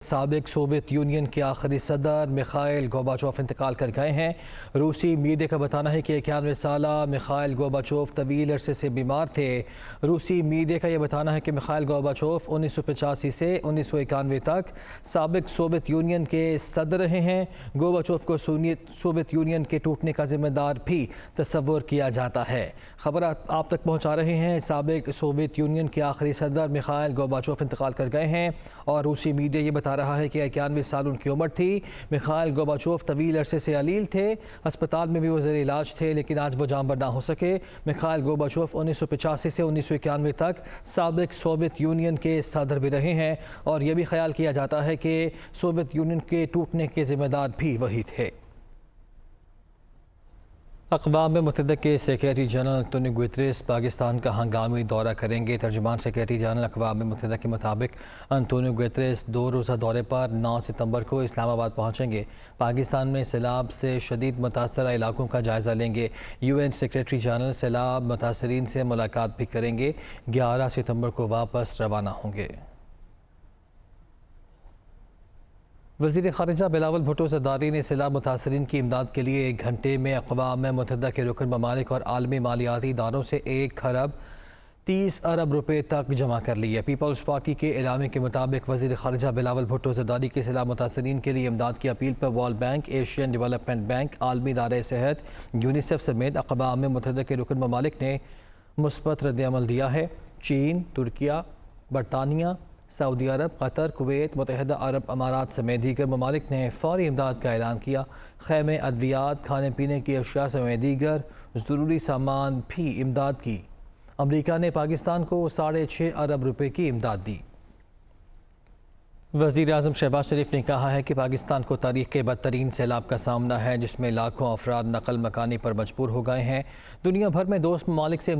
سابق Soviet union کے آخری صدر میخائیل گورباچوف انتقال کر گئے ہیں۔ روسی میڈیا کا بتانا ہے کہ 91 سالہ میخائیل گورباچوف طویل عرصے سے بیمار تھے۔ روسی میڈیا کا یہ بتانا ہے کہ میخائیل گورباچوف 1985 سے 1991 تک سابق سوویت یونین کے صدر رہے ہیں۔ گورباچوف کو سوویت یونین کے ٹوٹنے کا ذمہ دار بھی تصور کیا جاتا ہے۔ خبر آپ تک پہنچا رہے ہیں۔ سابق سوویت یونین کے آخری صدر میخائیل گورباچوف انتقال کر گئے ہیں اور روسی میڈیا یہ بتا رہا ہے کہ 91 سال ان کی عمر تھی۔ میخائیل گورباچوف طویل عرصے سے علیل تھے، ہسپتال میں بھی وہ زیر علاج تھے، لیکن آج وہ جانبر نہ ہو سکے۔ میخائیل گورباچوف 1985 سے 1991 تک سابق سوویت یونین کے صدر بھی رہے ہیں اور یہ بھی خیال کیا جاتا ہے کہ سوویت یونین کے ٹوٹنے کے ذمہ دار بھی وہی تھے۔ اقوام متحدہ کے secretary general Antonio Guterres Pakistan کا ہنگامی دورہ کریں گے۔ ترجمان سیکریٹری جنرل اقوام متحدہ کے مطابق انتونیو گوتریس 2 روزہ دورے پر 9 ستمبر کو اسلام آباد پہنچیں گے۔ پاکستان میں سیلاب سے شدید متاثرہ علاقوں کا جائزہ لیں گے۔ UN سیکریٹری جنرل سیلاب متاثرین سے ملاقات بھی کریں گے۔ 11 ستمبر کو واپس روانہ ہوں گے۔ وزیر خارجہ بلاول بھٹو زرداری نے سیلاب متاثرین کی امداد کے لیے 1 گھنٹے میں اقوام متحدہ کے رکن ممالک اور عالمی مالیاتی اداروں سے 1 ارب 30 ارب روپے تک جمع کر لی ہے۔ پیپلز پارٹی کے اعلامیے کے مطابق وزیر خارجہ بلاول بھٹو زرداری کی سیلاب متاثرین کے لیے امداد کی اپیل پر World Bank, Asian Development Bank, عالمی ادارہ صحت، یونیسیف سمیت اقوام متحدہ کے رکن ممالک نے مثبت رد عمل دیا ہے۔ چین، ترکیہ، برطانیہ، سعودی عرب، قطر، کویت، متحدہ عرب امارات سمیت دیگر ممالک نے فوری امداد کا اعلان کیا۔ خیمے، ادویات، کھانے پینے کی اشیاء سمیت دیگر ضروری سامان بھی امداد کی۔ امریکہ نے پاکستان کو 6.5 ارب روپے کی امداد دی۔ وزیر اعظم شہباز شریف نے کہا ہے کہ پاکستان کو تاریخ کے بدترین سیلاب کا سامنا ہے، جس میں لاکھوں افراد نقل مکانی پر مجبور ہو گئے ہیں۔ دنیا بھر میں دوست ممالک سے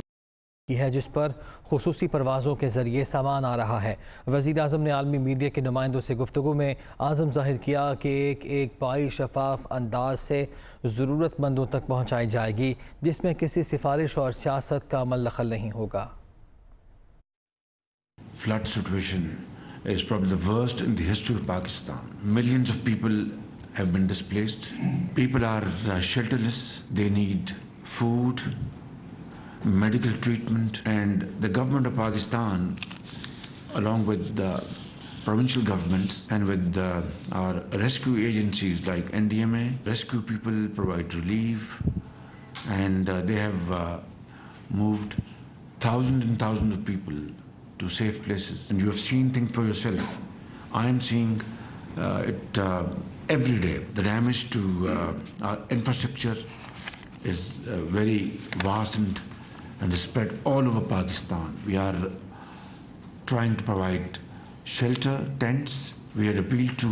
ہے جس پر خصوصی پروازوں کے ذریعے سامان آ رہا ہے۔ وزیر اعظم نے عالمی میڈیا کے نمائندوں سے گفتگو میں عزم ظاہر کیا کہ ایک پائی شفاف انداز سے ضرورت مندوں تک پہنچائی جائے گی، جس میں کسی سفارش اور سیاست کا عمل دخل نہیں ہوگا۔ Flood situation is probably the worst in the history of Pakistan. Millions of people have been displaced. People are shelterless. They need food, medical treatment, and the government of Pakistan, along with the provincial governments and with our rescue agencies like NDMA, rescue people, provide relief, and they have moved thousands and thousands of people to safe places. And you have seen things for yourself. I am seeing it every day. The damage to our infrastructure is very vast and spread all over Pakistan. We are trying to provide shelter, tents. We had appealed to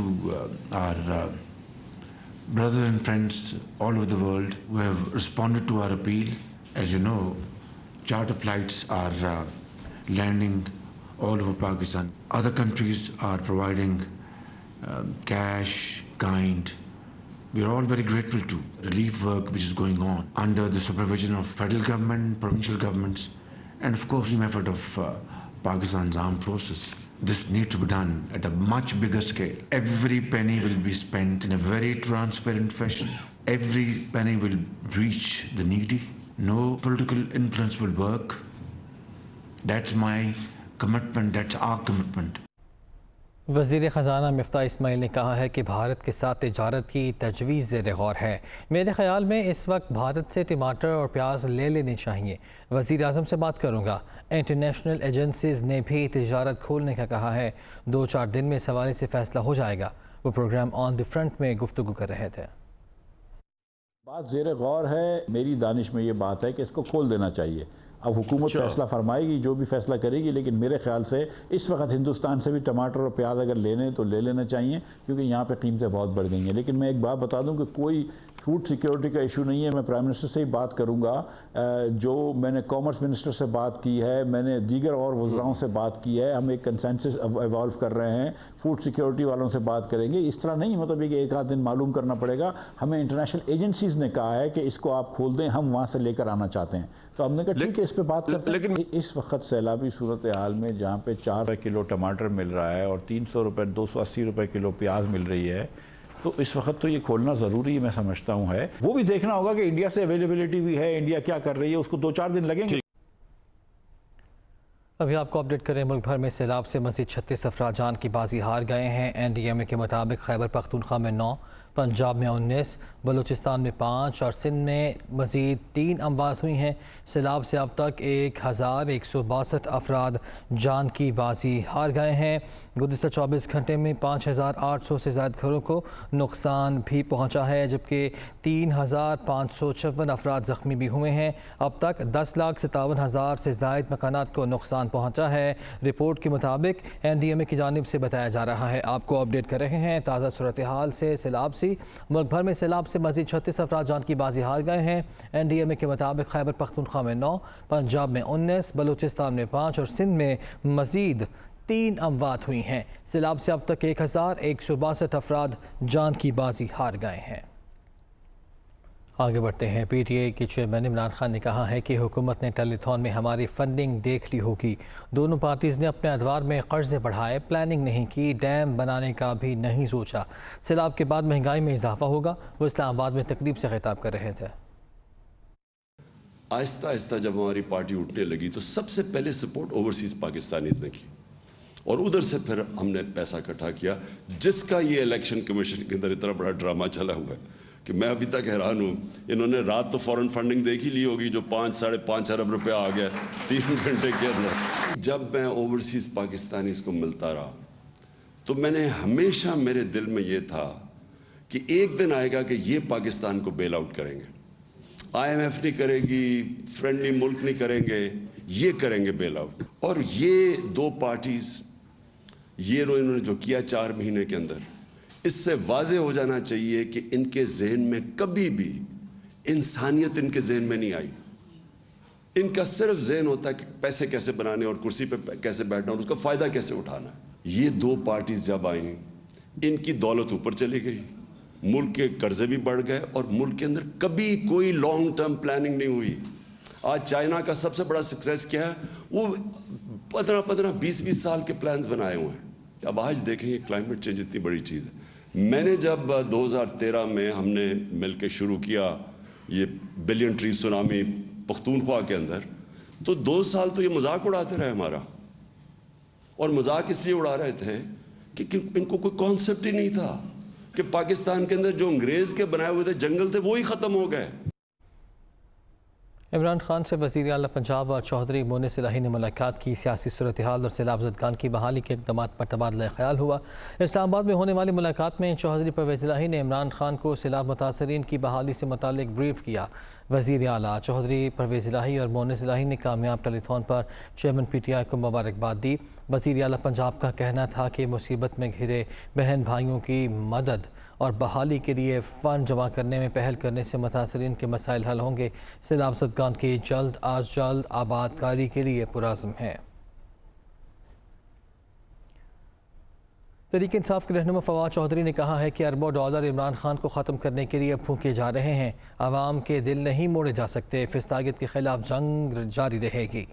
our brothers and friends all over the world who have responded to our appeal. As you know, charter flights are landing all over Pakistan. Other countries are providing cash, kind. We are all very grateful to relief work which is going on under the supervision of federal government, provincial governments, and of course the effort of Pakistan's armed forces. This needs to be done at a much bigger scale. Every penny will be spent in a very transparent fashion. Every penny will reach the needy. No political influence will work. That's my commitment, that's our commitment. وزیر خزانہ مفتاح اسماعیل نے کہا ہے کہ بھارت کے ساتھ تجارت کی تجویز زیر غور ہے۔ میرے خیال میں اس وقت بھارت سے ٹماٹر اور پیاز لے لینے چاہیے۔ وزیر اعظم سے بات کروں گا۔ انٹرنیشنل ایجنسیز نے بھی تجارت کھولنے کا کہا ہے۔ 2-4 دن میں اس حوالے سے فیصلہ ہو جائے گا۔ وہ پروگرام آن دی فرنٹ میں گفتگو کر رہے تھے۔ بات زیر غور ہے، میری دانش میں یہ بات ہے کہ اس کو کھول دینا چاہیے۔ اب حکومت فیصلہ فرمائے گی، جو بھی فیصلہ کرے گی، لیکن میرے خیال سے اس وقت ہندوستان سے بھی ٹماٹر اور پیاز اگر لینے تو لے لینا چاہیے، کیونکہ یہاں پہ قیمتیں بہت بڑھ گئی ہیں۔ لیکن میں ایک بات بتا دوں کہ کوئی فوڈ سیکیورٹی کا ایشو نہیں ہے۔ میں پرائم منسٹر سے ہی بات کروں گا، جو میں نے کامرس منسٹر سے بات کی ہے، میں نے دیگر اور وزراؤں سے بات کی ہے۔ ہم ایک کنسنسس ایوالو کر رہے ہیں، فوڈ سیکیورٹی والوں سے بات کریں گے. اس طرح نہیں مطلب یہ کہ ایک آدھ دن معلوم کرنا پڑے گا. ہمیں انٹرنیشنل ایجنسیز نے کہا ہے کہ اس کو آپ کھول دیں, ہم وہاں سے لے کر آنا چاہتے ہیں. تو ہم نے کہا ٹھیک ہے اس پہ بات کرتے ہیں. لیکن اس وقت سیلابی صورتحال میں جہاں پہ 4 روپے کلو ٹماٹر مل رہا ہے اور 300 روپے 280 روپے کلو پیاز مل رہی ہے, تو اس وقت تو یہ کھولنا ضروری میں سمجھتا ہوں ہے. وہ بھی دیکھنا ہوگا کہ انڈیا سے اویلیبلٹی بھی ہے, انڈیا کیا کر رہی ہے, اس کو 2-4 دن لگیں گے. ابھی آپ کو اپڈیٹ کریں, ملک بھر میں سیلاب سے مزید 36 افراد جان کی بازی ہار گئے ہیں. NDMA کے مطابق خیبر پختونخوا میں 9, پنجاب میں 19, بلوچستان میں 5 اور سندھ میں مزید 3 اموات ہوئی ہیں. سیلاب سے اب تک 1162 افراد جان کی بازی ہار گئے ہیں. گزشتہ 24 گھنٹے میں 5800 سے زائد گھروں کو نقصان بھی پہنچا ہے, جبکہ 3556 افراد زخمی بھی ہوئے ہیں. اب تک 10,57,000 سے زائد مکانات کو نقصان پہنچا ہے. رپورٹ کے مطابق NDMA کی جانب سے بتایا جا رہا ہے. آپ کو اپڈیٹ کر رہے ہیں تازہ صورتحال سے. سیلاب سے ملک بھر میں سیلاب سے مزید 36 افراد جان کی بازی ہار گئے ہیں. NDMA کے مطابق خیبر پختونخوا میں 9, پنجاب میں 19, بلوچستان میں 5 اور سندھ میں مزید 3 اموات ہوئی ہیں. سیلاب سے اب تک 1162 افراد جان کی بازی ہار گئے ہیں. آگے بڑھتے ہیں. PTI کے چیئرمین عمران خان نے کہا ہے کہ حکومت نے ٹیلی تھون میں ہماری فنڈنگ دیکھ لی ہوگی. دونوں پارٹیز نے اپنے ادوار میں قرضے بڑھائے, پلاننگ نہیں کی, ڈیم بنانے کا بھی نہیں سوچا. سیلاب کے بعد مہنگائی میں اضافہ ہوگا. وہ اسلام آباد میں تقریب سے خطاب کر رہے تھے. آہستہ آہستہ جب ہماری پارٹی اٹھنے لگی تو سب سے پہلے سپورٹ اوورسیز پاکستانیز نے کی, اور ادھر سے پھر ہم نے پیسہ اکٹھا کیا, جس کا یہ الیکشن کمیشن کے اندر اتنا بڑا ڈرامہ چلا ہوا ہے کہ میں ابھی تک حیران ہوں. انہوں نے رات تو فوراً فنڈنگ دیکھ ہی لی ہوگی جو 5-5.5 ارب روپیہ آ گیا 3 گھنٹے کے اندر. جب میں اوورسیز پاکستانیز کو ملتا رہا تو میں نے ہمیشہ, میرے دل میں یہ تھا کہ ایک دن آئے گا کہ یہ پاکستان کو بیل آؤٹ کریں گے. IMF نہیں کرے گی, فرینڈلی ملک نہیں کریں گے, یہ کریں گے بیل آؤٹ. اور یہ دو پارٹیز, یہ انہوں نے جو کیا 4 مہینے کے اندر, اس سے واضح ہو جانا چاہیے کہ ان کے ذہن میں کبھی بھی انسانیت ان کے ذہن میں نہیں آئی. ان کا صرف ذہن ہوتا ہے کہ پیسے کیسے بنانے اور کرسی پہ کیسے بیٹھنا اور اس کا فائدہ کیسے اٹھانا. یہ دو پارٹیز جب آئیں, ان کی دولت اوپر چلی گئی, ملک کے قرضے بھی بڑھ گئے, اور ملک کے اندر کبھی کوئی لانگ ٹرم پلاننگ نہیں ہوئی. آج چائنا کا سب سے بڑا سکسیس کیا ہے, وہ 15-20 سال کے پلانز بنائے ہوئے ہیں. اب آج دیکھیں یہ کلائمیٹ چینج اتنی بڑی چیز ہے. میں نے جب 2013 میں ہم نے مل کے شروع کیا یہ بلین ٹری سونامی پختونخوا کے اندر, تو 2 سال تو یہ مذاق اڑاتے رہے ہمارا. اور مذاق اس لیے اڑا رہے تھے کہ ان کو کوئی کانسیپٹ ہی نہیں تھا کہ پاکستان کے اندر جو انگریز کے بنائے ہوئے تھے جنگل تھے وہی ختم ہو گئے. عمران خان سے وزیر اعلیٰ پنجاب اور چودھری مونس الہی نے ملاقات کی. سیاسی صورتحال اور سیلاب زدگان کی بحالی کے اقدامات پر تبادلہ خیال ہوا. اسلام آباد میں ہونے والی ملاقات میں چودھری پرویز الہی نے عمران خان کو سیلاب متاثرین کی بحالی سے متعلق بریف کیا. وزیر اعلیٰ چودھری پرویز الہی اور مونس الہی نے کامیاب ٹیلی تھون پر چیئرمین PTI کو مبارکباد دی. وزیر اعلیٰ پنجاب کا کہنا تھا کہ مصیبت میں گھرے بہن بھائیوں کی مدد اور بحالی کے لیے فنڈ جمع کرنے میں پہل کرنے سے متاثرین کے مسائل حل ہوں گے. سیلاب زدگان کی جلد از جلد آباد کاری کے لیے پرعزم ہیں. تحریک انصاف کے رہنما فواد چودھری نے کہا ہے کہ اربوں ڈالر عمران خان کو ختم کرنے کے لیے پھونکے جا رہے ہیں. عوام کے دل نہیں موڑے جا سکتے. فسادیت کے خلاف جنگ جاری رہے گی.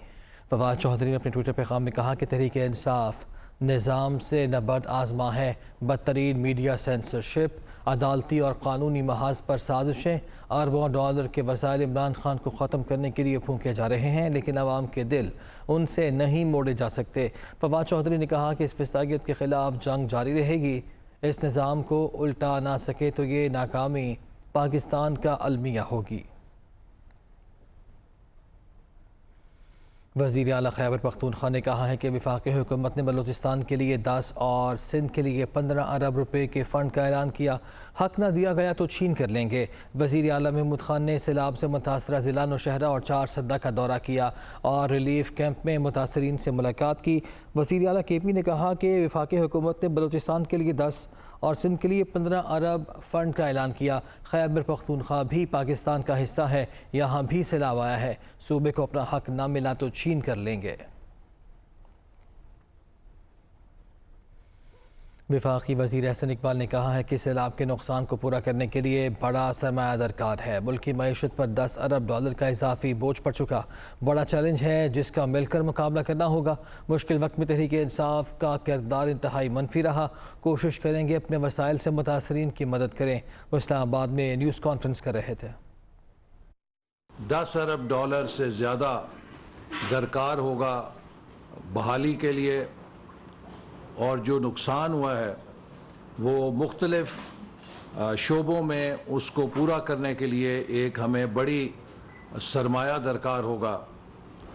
فواد چودھری نے اپنے ٹویٹر پیغام میں کہا کہ تحریک انصاف نظام سے نبرد آزما ہے. بدترین میڈیا سینسرشپ, عدالتی اور قانونی محاذ پر سازشیں, اربوں ڈالر کے وسائل عمران خان کو ختم کرنے کے لیے پھونکے جا رہے ہیں, لیکن عوام کے دل ان سے نہیں موڑے جا سکتے. فواد چودھری نے کہا کہ اس فسادیت کے خلاف جنگ جاری رہے گی. اس نظام کو الٹا نہ سکے تو یہ ناکامی پاکستان کا المیہ ہوگی. وزیر اعلیٰ خیبر پختونخوا نے کہا ہے کہ وفاقی حکومت نے بلوچستان کے لیے 10 اور سندھ کے لیے 15 ارب روپے کے فنڈ کا اعلان کیا. حق نہ دیا گیا تو چھین کر لیں گے. وزیر اعلیٰ محمود خان نے سیلاب سے متاثرہ ضلع نوشہرہ اور 4 سدہ کا دورہ کیا اور ریلیف کیمپ میں متاثرین سے ملاقات کی. وزیر اعلیٰ KP نے کہا کہ وفاقی حکومت نے بلوچستان کے لیے 10 اور سندھ کے لیے 15 ارب فنڈ کا اعلان کیا. خیبر پختونخوا بھی پاکستان کا حصہ ہے, یہاں بھی سیلاب آیا ہے. صوبے کو اپنا حق نہ ملا تو چھین کر لیں گے. وفاقی وزیر احسن اقبال نے کہا ہے کہ سیلاب کے نقصان کو پورا کرنے کے لیے بڑا سرمایہ درکار ہے۔ ملکی معیشت پر $10 ارب کا اضافی بوجھ پڑ چکا، بڑا چیلنج ہے جس کا مل کر مقابلہ کرنا ہوگا۔ مشکل وقت میں تحریک انصاف کا کردار انتہائی منفی رہا، کوشش کریں گے اپنے وسائل سے متاثرین کی مدد کریں۔ وہ اسلام آباد میں نیوز کانفرنس کر رہے تھے۔ $10 ارب سے زیادہ درکار ہوگا بحالی کے لیے، اور جو نقصان ہوا ہے وہ مختلف شعبوں میں اس کو پورا کرنے کے لیے ایک ہمیں بڑی سرمایہ درکار ہوگا،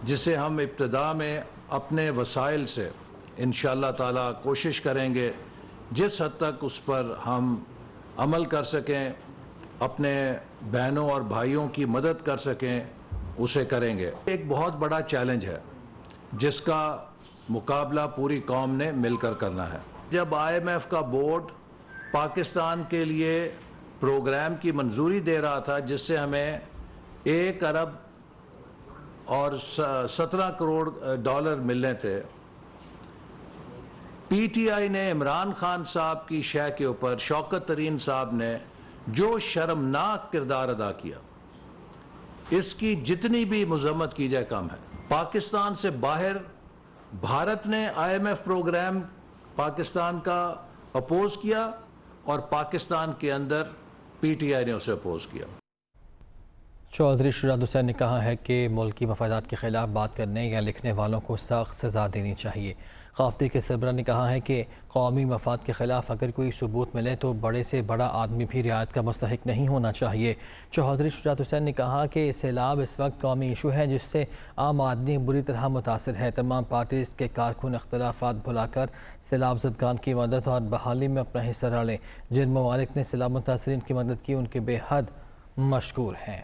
جسے ہم ابتدا میں اپنے وسائل سے انشاءاللہ تعالی کوشش کریں گے جس حد تک اس پر ہم عمل کر سکیں، اپنے بہنوں اور بھائیوں کی مدد کر سکیں، اسے کریں گے۔ ایک بہت بڑا چیلنج ہے جس کا مقابلہ پوری قوم نے مل کر کرنا ہے۔ جب IMF کا بورڈ پاکستان کے لیے پروگرام کی منظوری دے رہا تھا جس سے ہمیں $1 ارب اور $17 کروڑ ملنے تھے، PTI نے عمران خان صاحب کی شے کے اوپر شوکت ترین صاحب نے جو شرمناک کردار ادا کیا، اس کی جتنی بھی مذمت کی جائے کم ہے۔ پاکستان سے باہر بھارت نے IMF پروگرام پاکستان کا اپوز کیا، اور پاکستان کے اندر PTI نے اسے اپوز کیا۔ چودھری شجاعت حسین نے کہا ہے کہ ملکی مفادات کے خلاف بات کرنے یا لکھنے والوں کو سخت سزا دینی چاہیے۔ قافدے کے سربراہ نے کہا ہے کہ قومی مفاد کے خلاف اگر کوئی ثبوت ملے تو بڑے سے بڑا آدمی بھی رعایت کا مستحق نہیں ہونا چاہیے۔ چودھری شجاعت حسین نے کہا کہ سیلاب اس وقت قومی ایشو ہے جس سے عام آدمی بری طرح متاثر ہے۔ تمام پارٹیز کے کارکن اختلافات بھلا کر سیلاب زدگان کی مدد اور بحالی میں اپنا حصہ ڈالیں۔ جن ممالک نے سیلاب متاثرین کی مدد کی ان کے بے حد مشکور ہیں۔